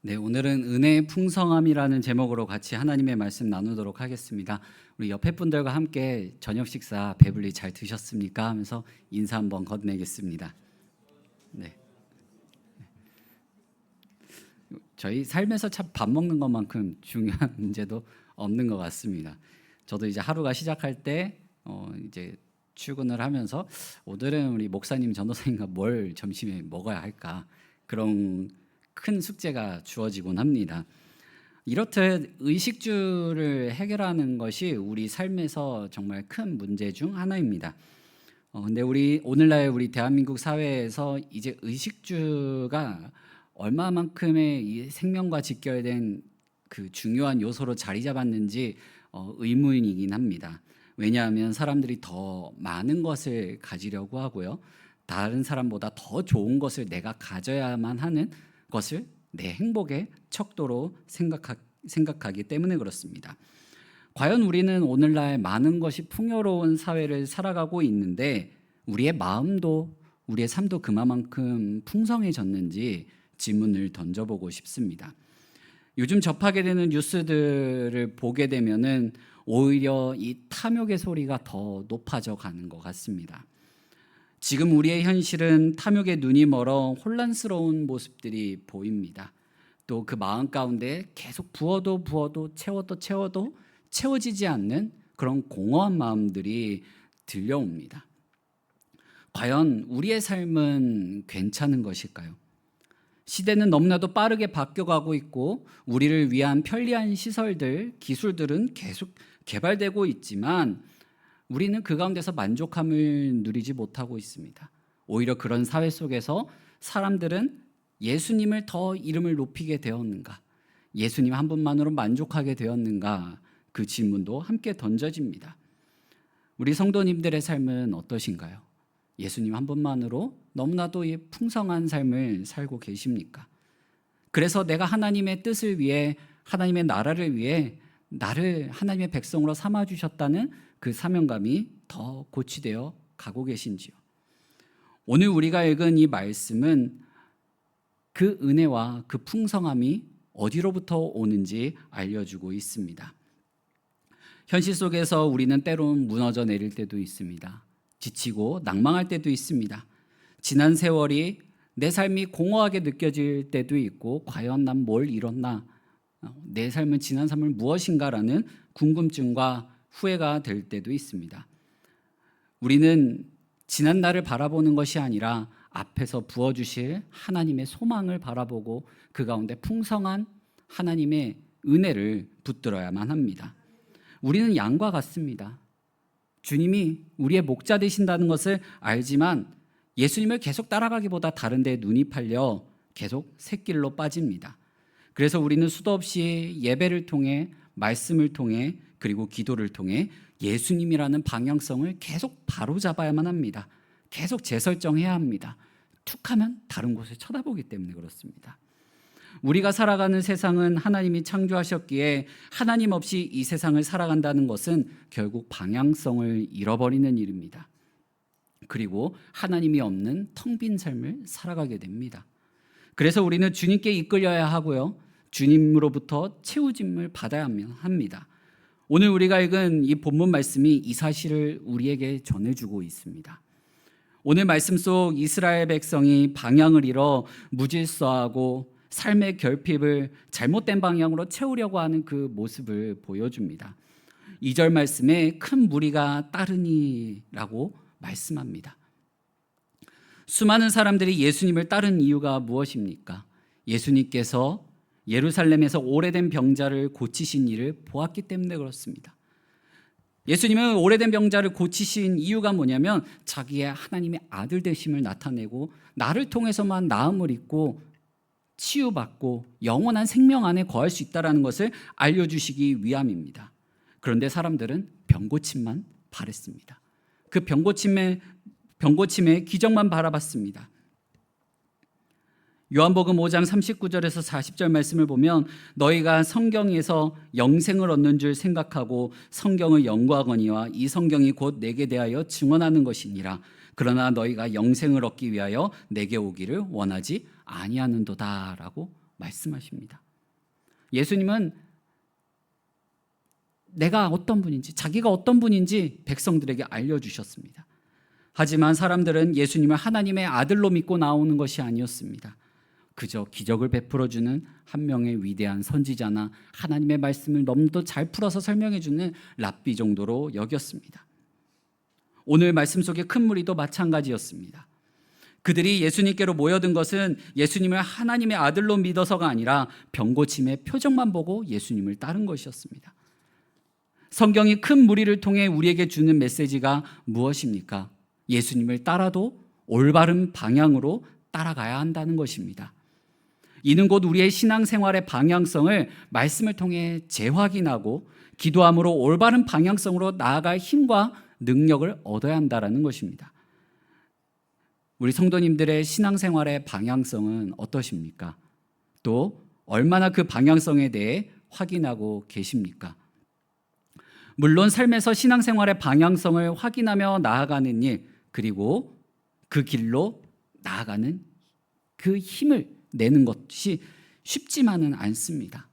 네, 오늘은 은혜의 풍성함이라는 제목으로 같이 하나님의 말씀 나누도록 하겠습니다. 우리 옆에 분들과 함께 저녁 식사 배불리 잘 드셨습니까? 하면서 인사 한번 건네겠습니다. 네, 저희 삶에서 참 밥 먹는 것만큼 중요한 문제도 없는 것 같습니다. 저도 이제 하루가 시작할 때 이제 출근을 하면서 오늘은 우리 목사님, 전도사님과 뭘 점심에 먹어야 할까, 그런 큰 숙제가 주어지곤 합니다. 이렇듯 의식주를 해결하는 것이 우리 삶에서 정말 큰 문제 중 하나입니다. 근데 오늘날 우리 대한민국 사회에서 이제 의식주가 얼마만큼의 이 생명과 직결된 그 중요한 요소로 자리 잡았는지 의문이긴 합니다. 왜냐하면 사람들이 더 많은 것을 가지려고 하고요, 다른 사람보다 더 좋은 것을 내가 가져야만 하는 것을 내 행복의 척도로 생각하기 때문에 그렇습니다. 과연 우리는 오늘날 많은 것이 풍요로운 사회를 살아가고 있는데 우리의 마음도, 우리의 삶도 그만큼 풍성해졌는지 질문을 던져보고 싶습니다. 요즘 접하게 되는 뉴스들을 보게 되면은 오히려 이 탐욕의 소리가 더 높아져 가는 것 같습니다. 지금 우리의 현실은 탐욕의 눈이 멀어 혼란스러운 모습들이 보입니다. 또 그 마음 가운데 계속 부어도 채워도 채워지지 않는 그런 공허한 마음들이 들려옵니다. 과연 우리의 삶은 괜찮은 것일까요? 시대는 너무나도 빠르게 바뀌어가고 있고 우리를 위한 편리한 시설들, 기술들은 계속 개발되고 있지만 우리는 그 가운데서 만족함을 누리지 못하고 있습니다. 오히려 그런 사회 속에서 사람들은 예수님을 더 이름을 높이게 되었는가? 예수님 한 분만으로 만족하게 되었는가? 그 질문도 함께 던져집니다. 우리 성도님들의 삶은 어떠신가요? 예수님 한 분만으로 너무나도 이 풍성한 삶을 살고 계십니까? 그래서 내가 하나님의 뜻을 위해, 하나님의 나라를 위해 나를 하나님의 백성으로 삼아주셨다는 그 사명감이 더 고취되어 가고 계신지요? 오늘 우리가 읽은 이 말씀은 그 은혜와 그 풍성함이 어디로부터 오는지 알려주고 있습니다. 현실 속에서 우리는 때론 무너져 내릴 때도 있습니다. 지치고 낭망할 때도 있습니다. 지난 세월이 내 삶이 공허하게 느껴질 때도 있고, 과연 난 뭘 잃었나? 내 삶은 지난 삶을 무엇인가라는 궁금증과 후회가 될 때도 있습니다. 우리는 지난 날을 바라보는 것이 아니라 앞에서 부어주실 하나님의 소망을 바라보고 그 가운데 풍성한 하나님의 은혜를 붙들어야만 합니다. 우리는 양과 같습니다. 주님이 우리의 목자 되신다는 것을 알지만 예수님을 계속 따라가기보다 다른 데 눈이 팔려 계속 샛길로 빠집니다. 그래서 우리는 수도 없이 예배를 통해, 말씀을 통해, 그리고 기도를 통해 예수님이라는 방향성을 계속 바로잡아야만 합니다. 계속 재설정해야 합니다. 툭하면 다른 곳을 쳐다보기 때문에 그렇습니다. 우리가 살아가는 세상은 하나님이 창조하셨기에 하나님 없이 이 세상을 살아간다는 것은 결국 방향성을 잃어버리는 일입니다. 그리고 하나님이 없는 텅 빈 삶을 살아가게 됩니다. 그래서 우리는 주님께 이끌려야 하고요, 주님으로부터 채우짐을 받아야 합니다. 오늘 우리가 읽은 이 본문 말씀이 이 사실을 우리에게 전해주고 있습니다. 오늘 말씀 속 이스라엘 백성이 방향을 잃어 무질서하고 삶의 결핍을 잘못된 방향으로 채우려고 하는 그 모습을 보여줍니다. 2절 말씀에 큰 무리가 따르니라고 말씀합니다. 수많은 사람들이 예수님을 따른 이유가 무엇입니까? 예수님께서 예루살렘에서 오래된 병자를 고치신 일을 보았기 때문에 그렇습니다. 예수님은 오래된 병자를 고치신 이유가 뭐냐면 자기의 하나님의 아들 되심을 나타내고 나를 통해서만 나음을 입고 치유받고 영원한 생명 안에 거할 수 있다는 것을 알려주시기 위함입니다. 그런데 사람들은 병고침만 바랬습니다. 그 병고침의 기적만 바라봤습니다. 요한복음 5장 39절에서 40절 말씀을 보면 너희가 성경에서 영생을 얻는 줄 생각하고 성경을 연구하거니와 이 성경이 곧 내게 대하여 증언하는 것이니라. 그러나 너희가 영생을 얻기 위하여 내게 오기를 원하지 아니하는도다라고 말씀하십니다. 예수님은 내가 어떤 분인지, 자기가 어떤 분인지 백성들에게 알려주셨습니다. 하지만 사람들은 예수님을 하나님의 아들로 믿고 나오는 것이 아니었습니다. 그저 기적을 베풀어주는 한 명의 위대한 선지자나 하나님의 말씀을 너무도 잘 풀어서 설명해주는 랍비 정도로 여겼습니다. 오늘 말씀 속의 큰 무리도 마찬가지였습니다. 그들이 예수님께로 모여든 것은 예수님을 하나님의 아들로 믿어서가 아니라 병고침의 표정만 보고 예수님을 따른 것이었습니다. 성경이 큰 무리를 통해 우리에게 주는 메시지가 무엇입니까? 예수님을 따라도 올바른 방향으로 따라가야 한다는 것입니다. 이는 곧 우리의 신앙생활의 방향성을 말씀을 통해 재확인하고 기도함으로 올바른 방향성으로 나아갈 힘과 능력을 얻어야 한다는 것입니다. 우리 성도님들의 신앙생활의 방향성은 어떠십니까? 또 얼마나 그 방향성에 대해 확인하고 계십니까? 물론 삶에서 신앙생활의 방향성을 확인하며 나아가는 일, 그리고 그 길로 나아가는 그 힘을 내는 것이 쉽지만은 않습니다.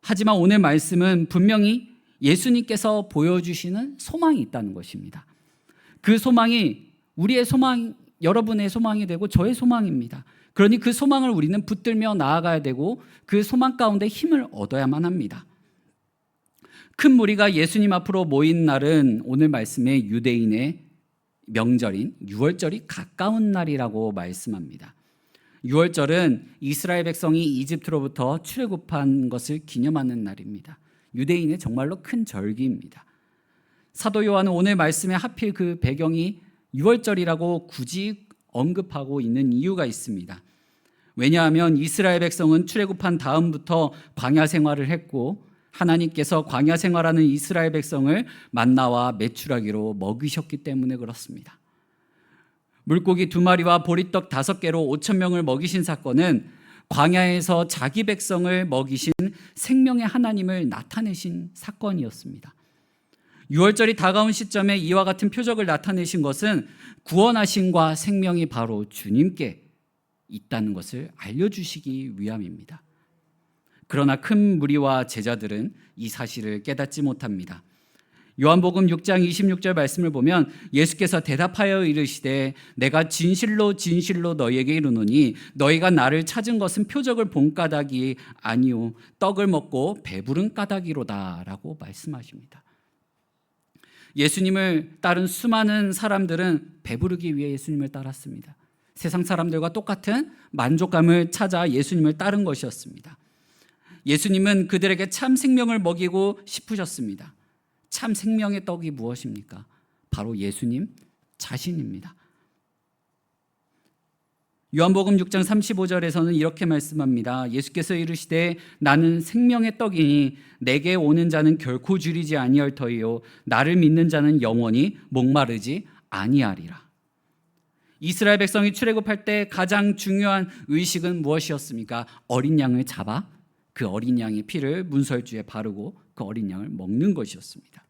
하지만 오늘 말씀은 분명히 예수님께서 보여주시는 소망이 있다는 것입니다. 그 소망이 우리의 소망, 여러분의 소망이 되고 저의 소망입니다. 그러니 그 소망을 우리는 붙들며 나아가야 되고 그 소망 가운데 힘을 얻어야만 합니다. 큰 무리가 예수님 앞으로 모인 날은 오늘 말씀의 유대인의 명절인 유월절이 가까운 날이라고 말씀합니다. 유월절은 이스라엘 백성이 이집트로부터 출애굽한 것을 기념하는 날입니다. 유대인의 정말로 큰 절기입니다. 사도 요한은 오늘 말씀에 하필 그 배경이 유월절이라고 굳이 언급하고 있는 이유가 있습니다. 왜냐하면 이스라엘 백성은 출애굽한 다음부터 광야 생활을 했고 하나님께서 광야 생활하는 이스라엘 백성을 만나와 메추라기로 먹이셨기 때문에 그렇습니다. 물고기 2마리와 보리떡 5개로 5,000명을 먹이신 사건은 광야에서 자기 백성을 먹이신 생명의 하나님을 나타내신 사건이었습니다. 유월절이 다가온 시점에 이와 같은 표적을 나타내신 것은 구원하심과 생명이 바로 주님께 있다는 것을 알려주시기 위함입니다. 그러나 큰 무리와 제자들은 이 사실을 깨닫지 못합니다. 요한복음 6장 26절 말씀을 보면 예수께서 대답하여 이르시되 내가 진실로 진실로 너희에게 이르노니 너희가 나를 찾은 것은 표적을 본 까닭이 아니오 떡을 먹고 배부른 까닭이로다 라고 말씀하십니다. 예수님을 따른 수많은 사람들은 배부르기 위해 예수님을 따랐습니다. 세상 사람들과 똑같은 만족감을 찾아 예수님을 따른 것이었습니다. 예수님은 그들에게 참 생명을 먹이고 싶으셨습니다. 참 생명의 떡이 무엇입니까? 바로 예수님 자신입니다. 요한복음 6장 35절에서는 이렇게 말씀합니다. 예수께서 이르시되 나는 생명의 떡이니 내게 오는 자는 결코 줄이지 아니할 터이요 나를 믿는 자는 영원히 목마르지 아니하리라. 이스라엘 백성이 출애굽할 때 가장 중요한 의식은 무엇이었습니까? 어린 양을 잡아 그 어린 양의 피를 문설주에 바르고 그 어린 양을 먹는 것이었습니다.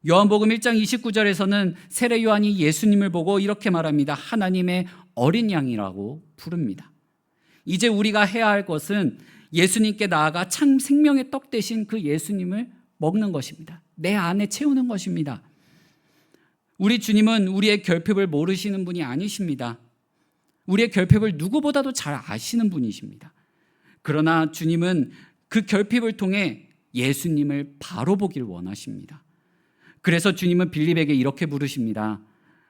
요한복음 1장 29절에서는 세례 요한이 예수님을 보고 이렇게 말합니다. 하나님의 어린 양이라고 부릅니다. 이제 우리가 해야 할 것은 예수님께 나아가 참 생명의 떡 대신 그 예수님을 먹는 것입니다. 내 안에 채우는 것입니다. 우리 주님은 우리의 결핍을 모르시는 분이 아니십니다. 우리의 결핍을 누구보다도 잘 아시는 분이십니다. 그러나 주님은 그 결핍을 통해 예수님을 바로 보길 원하십니다. 그래서 주님은 빌립에게 이렇게 부르십니다.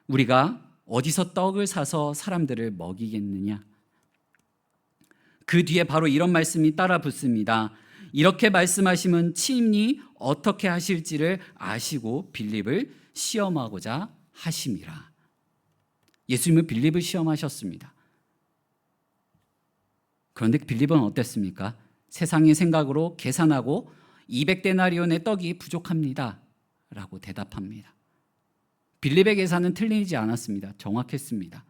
우리가 어디서 떡을 사서 사람들을 먹이겠느냐? 그 뒤에 바로 이런 말씀이 따라 붙습니다. 이렇게 말씀하시면 친히 어떻게 하실지를 아시고 빌립을 시험하고자 하심이라. 예수님은 빌립을 시험하셨습니다. 그런데 빌립은 어땠습니까? 세상의 생각으로 계산하고 200데나리온의 떡이 부족합니다 라고 대답합니다. 빌립의 계산은 틀리지 않았습니다. 정확했습니다.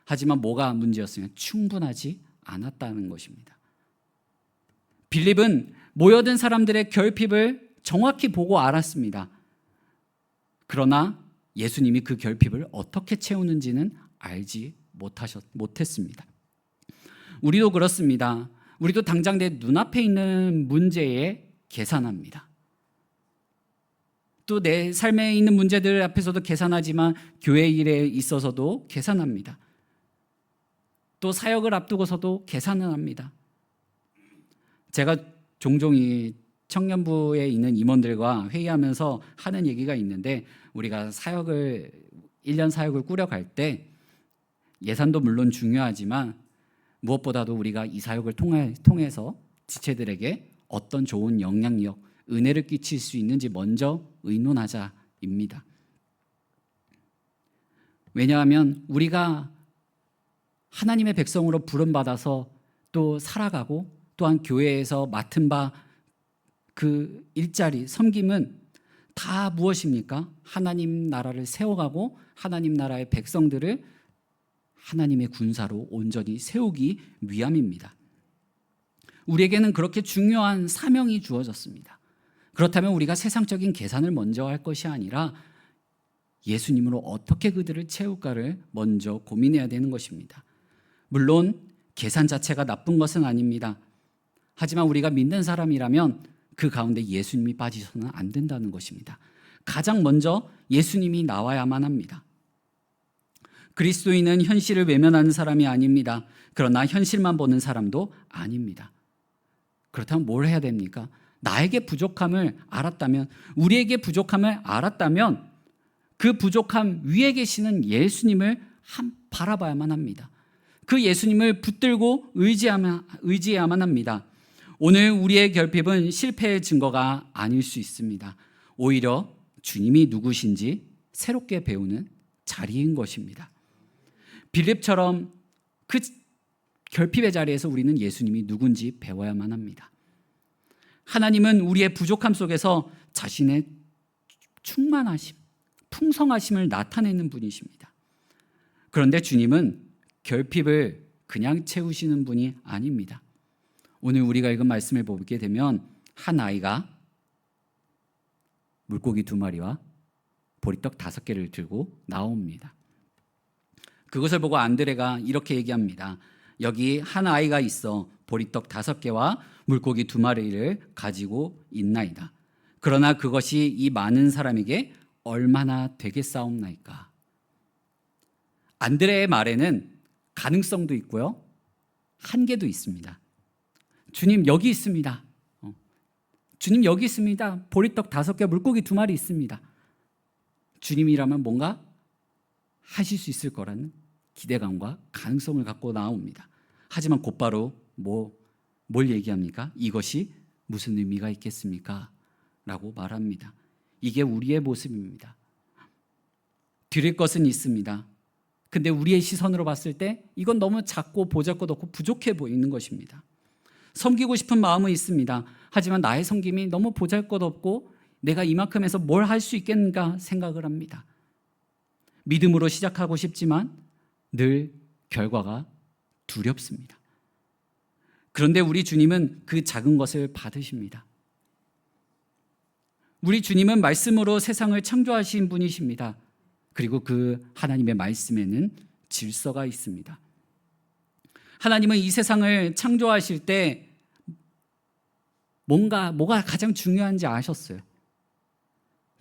하지만 뭐가 문제였으면 충분하지 않았다는 것입니다. 빌립은 모여든 사람들의 결핍을 정확히 보고 알았습니다. 그러나 예수님이 그 결핍을 어떻게 채우는지는 알지 못했습니다. 우리도 그렇습니다. 우리도 당장 내 눈앞에 있는 문제에 계산합니다. 또 내 삶에 있는 문제들 앞에서도 계산하지만 교회 일에 있어서도 계산합니다. 또 사역을 앞두고서도 계산을 합니다. 제가 종종 이 청년부에 있는 임원들과 회의하면서 하는 얘기가 있는데, 우리가 1년 사역을 꾸려갈 때 예산도 물론 중요하지만 무엇보다도 우리가 이 사역을 통해서 지체들에게 어떤 좋은 영향력, 은혜를 끼칠 수 있는지 먼저 의논하자입니다. 왜냐하면 우리가 하나님의 백성으로 부름받아서 또 살아가고 또한 교회에서 맡은 바 그 일자리, 섬김은 다 무엇입니까? 하나님 나라를 세워가고 하나님 나라의 백성들을 하나님의 군사로 온전히 세우기 위함입니다. 우리에게는 그렇게 중요한 사명이 주어졌습니다. 그렇다면 우리가 세상적인 계산을 먼저 할 것이 아니라 예수님으로 어떻게 그들을 채울까를 먼저 고민해야 되는 것입니다. 물론 계산 자체가 나쁜 것은 아닙니다. 하지만 우리가 믿는 사람이라면 그 가운데 예수님이 빠지서는 안 된다는 것입니다. 가장 먼저 예수님이 나와야만 합니다. 그리스도인은 현실을 외면하는 사람이 아닙니다. 그러나 현실만 보는 사람도 아닙니다. 그렇다면 뭘 해야 됩니까? 나에게 부족함을 알았다면, 우리에게 부족함을 알았다면 그 부족함 위에 계시는 예수님을 바라봐야만 합니다. 그 예수님을 붙들고 의지해야만 합니다. 오늘 우리의 결핍은 실패의 증거가 아닐 수 있습니다. 오히려 주님이 누구신지 새롭게 배우는 자리인 것입니다. 빌립처럼 그 결핍의 자리에서 우리는 예수님이 누군지 배워야만 합니다. 하나님은 우리의 부족함 속에서 자신의 충만하심, 풍성하심을 나타내는 분이십니다. 그런데 주님은 결핍을 그냥 채우시는 분이 아닙니다. 오늘 우리가 읽은 말씀을 보게 되면 한 아이가 물고기 2마리와 보리떡 5개를 들고 나옵니다. 그것을 보고 안드레가 이렇게 얘기합니다. 여기 한 아이가 있어 보리떡 5개와 물고기 2마리를 가지고 있나이다. 그러나 그것이 이 많은 사람에게 얼마나 되겠사옵나이까. 안드레의 말에는 가능성도 있고요, 한계도 있습니다. 주님 여기 있습니다. 주님 여기 있습니다. 보리떡 5개, 물고기 2마리 있습니다. 주님이라면 뭔가 하실 수 있을 거라는 기대감과 가능성을 갖고 나옵니다. 하지만 곧바로 뭘 얘기합니까? 이것이 무슨 의미가 있겠습니까? 라고 말합니다. 이게 우리의 모습입니다. 드릴 것은 있습니다. 근데 우리의 시선으로 봤을 때 이건 너무 작고 보잘것없고 부족해 보이는 것입니다. 섬기고 싶은 마음은 있습니다. 하지만 나의 섬김이 너무 보잘것없고 내가 이만큼 해서 뭘 할 수 있겠는가 생각을 합니다. 믿음으로 시작하고 싶지만 늘 결과가 두렵습니다. 그런데 우리 주님은 그 작은 것을 받으십니다. 우리 주님은 말씀으로 세상을 창조하신 분이십니다. 그리고 그 하나님의 말씀에는 질서가 있습니다. 하나님은 이 세상을 창조하실 때 뭐가 가장 중요한지 아셨어요.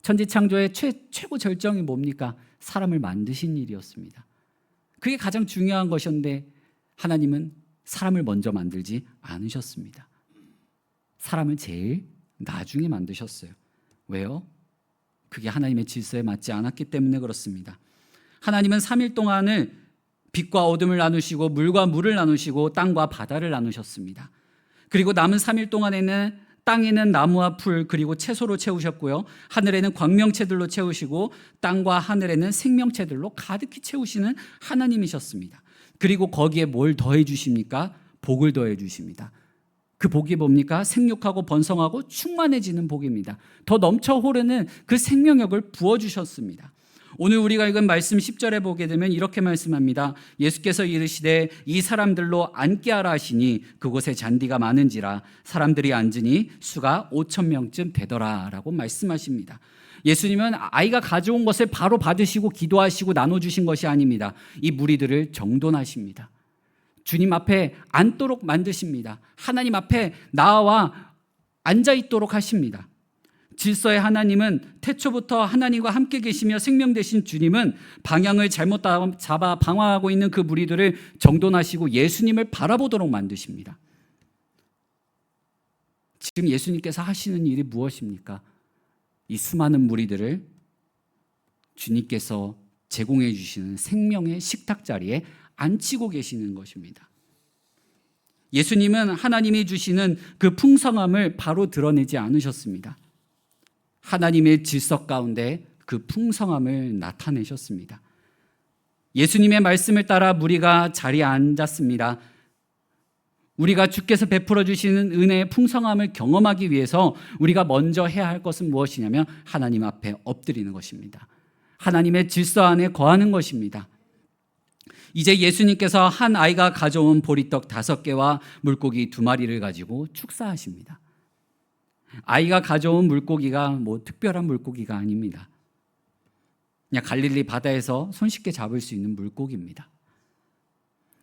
천지창조의 최고 절정이 뭡니까? 사람을 만드신 일이었습니다. 그게 가장 중요한 것이었는데 하나님은 사람을 먼저 만들지 않으셨습니다. 사람을 제일 나중에 만드셨어요. 왜요? 그게 하나님의 질서에 맞지 않았기 때문에 그렇습니다. 하나님은 3일 동안을 빛과 어둠을 나누시고 물과 물을 나누시고 땅과 바다를 나누셨습니다. 그리고 남은 3일 동안에는 땅에는 나무와 풀 그리고 채소로 채우셨고요, 하늘에는 광명체들로 채우시고 땅과 하늘에는 생명체들로 가득히 채우시는 하나님이셨습니다. 그리고 거기에 뭘 더해 주십니까? 복을 더해 주십니다. 그 복이 뭡니까? 생육하고 번성하고 충만해지는 복입니다. 더 넘쳐 흐르는 그 생명력을 부어주셨습니다. 오늘 우리가 읽은 말씀 10절에 보게 되면 이렇게 말씀합니다. 예수께서 이르시되 이 사람들로 앉게 하라 하시니 그곳에 잔디가 많은지라 사람들이 앉으니 수가 5,000명쯤 되더라 라고 말씀하십니다. 예수님은 아이가 가져온 것을 바로 받으시고 기도하시고 나눠주신 것이 아닙니다. 이 무리들을 정돈하십니다. 주님 앞에 앉도록 만드십니다. 하나님 앞에 나와 앉아 있도록 하십니다. 질서의 하나님은 태초부터 하나님과 함께 계시며 생명 되신 주님은 방향을 잘못 잡아 방황하고 있는 그 무리들을 정돈하시고 예수님을 바라보도록 만드십니다. 지금 예수님께서 하시는 일이 무엇입니까? 이 수많은 무리들을 주님께서 제공해 주시는 생명의 식탁 자리에 앉히고 계시는 것입니다. 예수님은 하나님이 주시는 그 풍성함을 바로 드러내지 않으셨습니다. 하나님의 질서 가운데 그 풍성함을 나타내셨습니다. 예수님의 말씀을 따라 무리가 자리에 앉았습니다. 우리가 주께서 베풀어 주시는 은혜의 풍성함을 경험하기 위해서 우리가 먼저 해야 할 것은 무엇이냐면 하나님 앞에 엎드리는 것입니다. 하나님의 질서 안에 거하는 것입니다. 이제 예수님께서 한 아이가 가져온 보리떡 5개와 물고기 2마리를 가지고 축사하십니다. 아이가 가져온 물고기가 뭐 특별한 물고기가 아닙니다. 그냥 갈릴리 바다에서 손쉽게 잡을 수 있는 물고기입니다.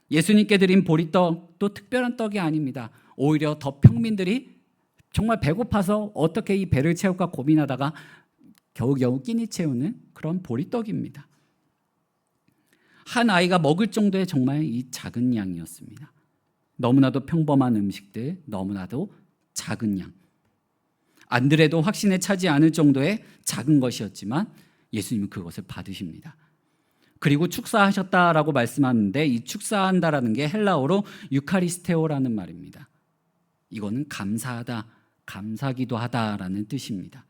예수님께 드린 보리떡도 특별한 떡이 아닙니다. 오히려 더 평민들이 정말 배고파서 어떻게 이 배를 채울까 고민하다가 겨우겨우 끼니 채우는 그런 보리떡입니다. 한 아이가 먹을 정도의 정말 이 작은 양이었습니다. 너무나도 평범한 음식들, 너무나도 작은 양. 안드레도 확신에 차지 않을 정도의 작은 것이었지만 예수님은 그것을 받으십니다. 그리고 축사하셨다라고 말씀하는데 이 축사한다라는 게 헬라어로 유카리스테오라는 말입니다. 이거는 감사하다, 감사기도 하다라는 뜻입니다.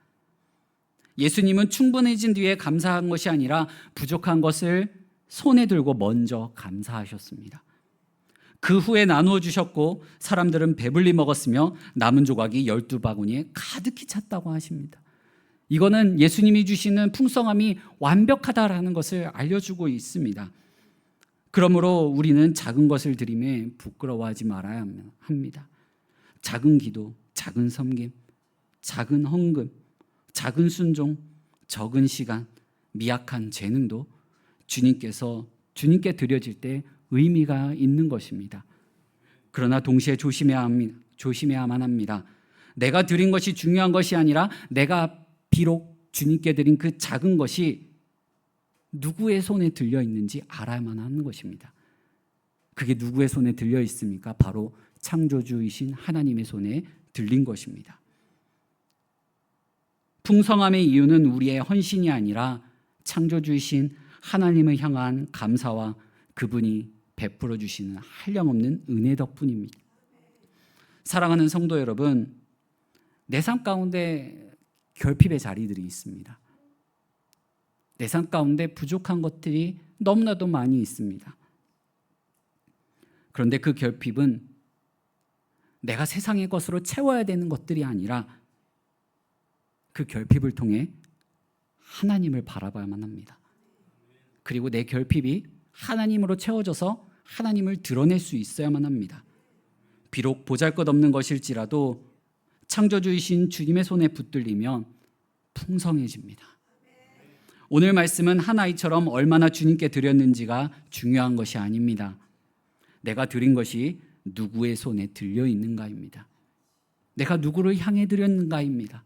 예수님은 충분해진 뒤에 감사한 것이 아니라 부족한 것을 손에 들고 먼저 감사하셨습니다. 그 후에 나누어 주셨고 사람들은 배불리 먹었으며 남은 조각이 12바구니에 가득히 찼다고 하십니다. 이거는 예수님이 주시는 풍성함이 완벽하다라는 것을 알려주고 있습니다. 그러므로 우리는 작은 것을 드림에 부끄러워하지 말아야 합니다. 작은 기도, 작은 섬김, 작은 헌금, 작은 순종, 적은 시간, 미약한 재능도 주님께 드려질 때 의미가 있는 것입니다. 그러나 동시에 조심해야만 합니다. 내가 드린 것이 중요한 것이 아니라 내가 비록 주님께 드린 그 작은 것이 누구의 손에 들려 있는지 알아야만 하는 것입니다. 그게 누구의 손에 들려 있습니까? 바로 창조주이신 하나님의 손에 들린 것입니다. 풍성함의 이유는 우리의 헌신이 아니라 창조주이신 하나님을 향한 감사와 그분이 베풀어 주시는 한량없는 은혜 덕분입니다. 사랑하는 성도 여러분, 내 삶 가운데 결핍의 자리들이 있습니다. 내 삶 가운데 부족한 것들이 너무나도 많이 있습니다. 그런데 그 결핍은 내가 세상의 것으로 채워야 되는 것들이 아니라 그 결핍을 통해 하나님을 바라봐야만 합니다. 그리고 내 결핍이 하나님으로 채워져서 하나님을 드러낼 수 있어야만 합니다. 비록 보잘것없는 것일지라도 창조주이신 주님의 손에 붙들리면 풍성해집니다. 오늘 말씀은 한 아이처럼 얼마나 주님께 드렸는지가 중요한 것이 아닙니다. 내가 드린 것이 누구의 손에 들려 있는가입니다. 내가 누구를 향해 드렸는가입니다.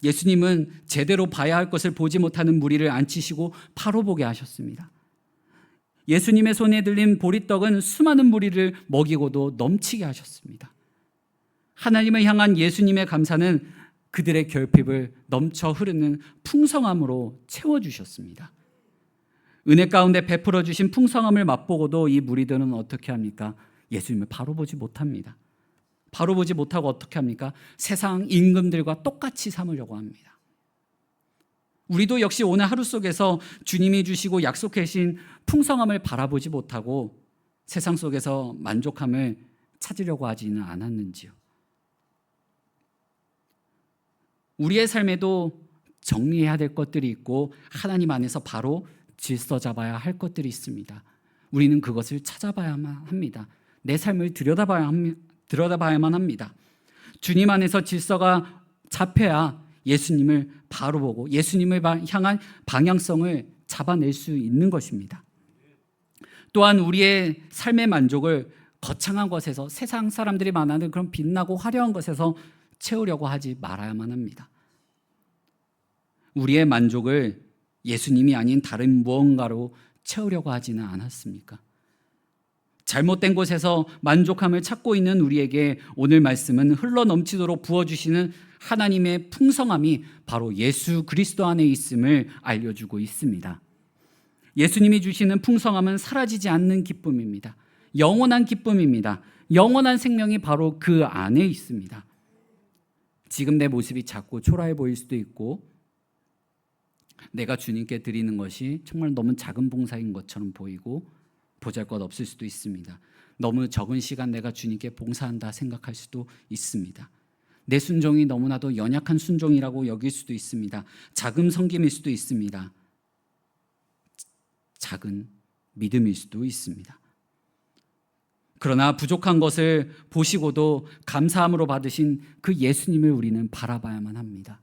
예수님은 제대로 봐야 할 것을 보지 못하는 무리를 앉히시고 바로 보게 하셨습니다. 예수님의 손에 들린 보리떡은 수많은 무리를 먹이고도 넘치게 하셨습니다. 하나님을 향한 예수님의 감사는 그들의 결핍을 넘쳐 흐르는 풍성함으로 채워주셨습니다. 은혜 가운데 베풀어 주신 풍성함을 맛보고도 이 무리들은 어떻게 합니까? 예수님을 바로 보지 못합니다. 바로 보지 못하고 어떻게 합니까? 세상 임금들과 똑같이 삼으려고 합니다. 우리도 역시 오늘 하루 속에서 주님이 주시고 약속해 주신 풍성함을 바라보지 못하고 세상 속에서 만족함을 찾으려고 하지는 않았는지요? 우리의 삶에도 정리해야 될 것들이 있고 하나님 안에서 바로 질서 잡아야 할 것들이 있습니다. 우리는 그것을 찾아봐야만 합니다. 내 삶을 들여다봐야만 합니다. 주님 안에서 질서가 잡혀야 예수님을 바로 보고 예수님을 향한 방향성을 잡아낼 수 있는 것입니다. 또한 우리의 삶의 만족을 거창한 것에서, 세상 사람들이 말하는 그런 빛나고 화려한 것에서 채우려고 하지 말아야만 합니다. 우리의 만족을 예수님이 아닌 다른 무언가로 채우려고 하지는 않았습니까? 잘못된 곳에서 만족함을 찾고 있는 우리에게 오늘 말씀은 흘러넘치도록 부어주시는 하나님의 풍성함이 바로 예수 그리스도 안에 있음을 알려주고 있습니다. 예수님이 주시는 풍성함은 사라지지 않는 기쁨입니다. 영원한 기쁨입니다. 영원한 생명이 바로 그 안에 있습니다. 지금 내 모습이 작고 초라해 보일 수도 있고, 내가 주님께 드리는 것이 정말 너무 작은 봉사인 것처럼 보이고 보잘것없을 수도 있습니다. 너무 적은 시간 내가 주님께 봉사한다 생각할 수도 있습니다. 내 순종이 너무나도 연약한 순종이라고 여길 수도 있습니다. 작은 섬김일 수도 있습니다. 작은 믿음일 수도 있습니다. 그러나 부족한 것을 보시고도 감사함으로 받으신 그 예수님을 우리는 바라봐야만 합니다.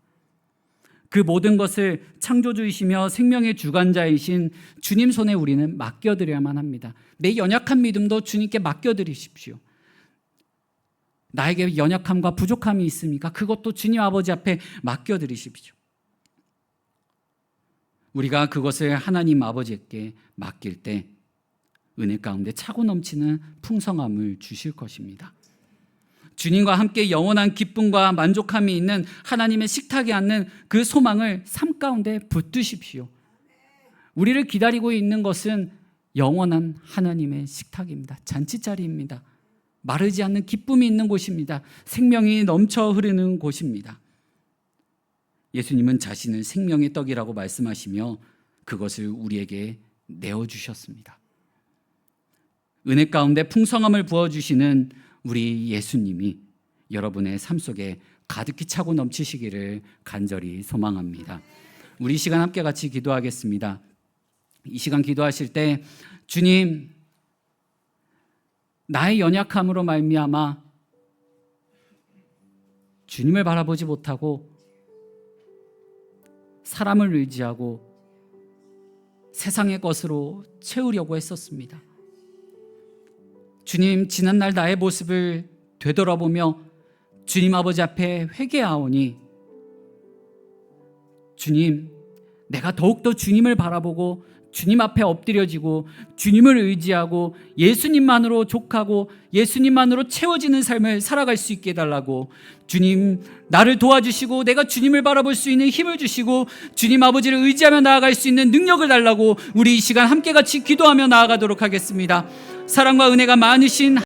그 모든 것을 창조주이시며 생명의 주관자이신 주님 손에 우리는 맡겨드려야만 합니다. 내 연약한 믿음도 주님께 맡겨드리십시오. 나에게 연약함과 부족함이 있습니까? 그것도 주님 아버지 앞에 맡겨드리십시오. 우리가 그것을 하나님 아버지께 맡길 때 은혜 가운데 차고 넘치는 풍성함을 주실 것입니다. 주님과 함께 영원한 기쁨과 만족함이 있는 하나님의 식탁에 앉는 그 소망을 삶 가운데 붙드십시오. 우리를 기다리고 있는 것은 영원한 하나님의 식탁입니다. 잔치자리입니다. 마르지 않는 기쁨이 있는 곳입니다. 생명이 넘쳐 흐르는 곳입니다. 예수님은 자신을 생명의 떡이라고 말씀하시며 그것을 우리에게 내어주셨습니다. 은혜 가운데 풍성함을 부어주시는 우리 예수님이 여러분의 삶 속에 가득히 차고 넘치시기를 간절히 소망합니다. 우리 이 시간 함께 같이 기도하겠습니다. 이 시간 기도하실 때 주님, 나의 연약함으로 말미암아 주님을 바라보지 못하고 사람을 의지하고 세상의 것으로 채우려고 했었습니다. 주님, 지난날 나의 모습을 되돌아보며 주님 아버지 앞에 회개하오니 주님, 내가 더욱더 주님을 바라보고 주님 앞에 엎드려지고 주님을 의지하고 예수님만으로 족하고 예수님만으로 채워지는 삶을 살아갈 수 있게 해달라고, 주님 나를 도와주시고 내가 주님을 바라볼 수 있는 힘을 주시고 주님 아버지를 의지하며 나아갈 수 있는 능력을 달라고 우리 이 시간 함께 같이 기도하며 나아가도록 하겠습니다. 사랑과 은혜가 많으신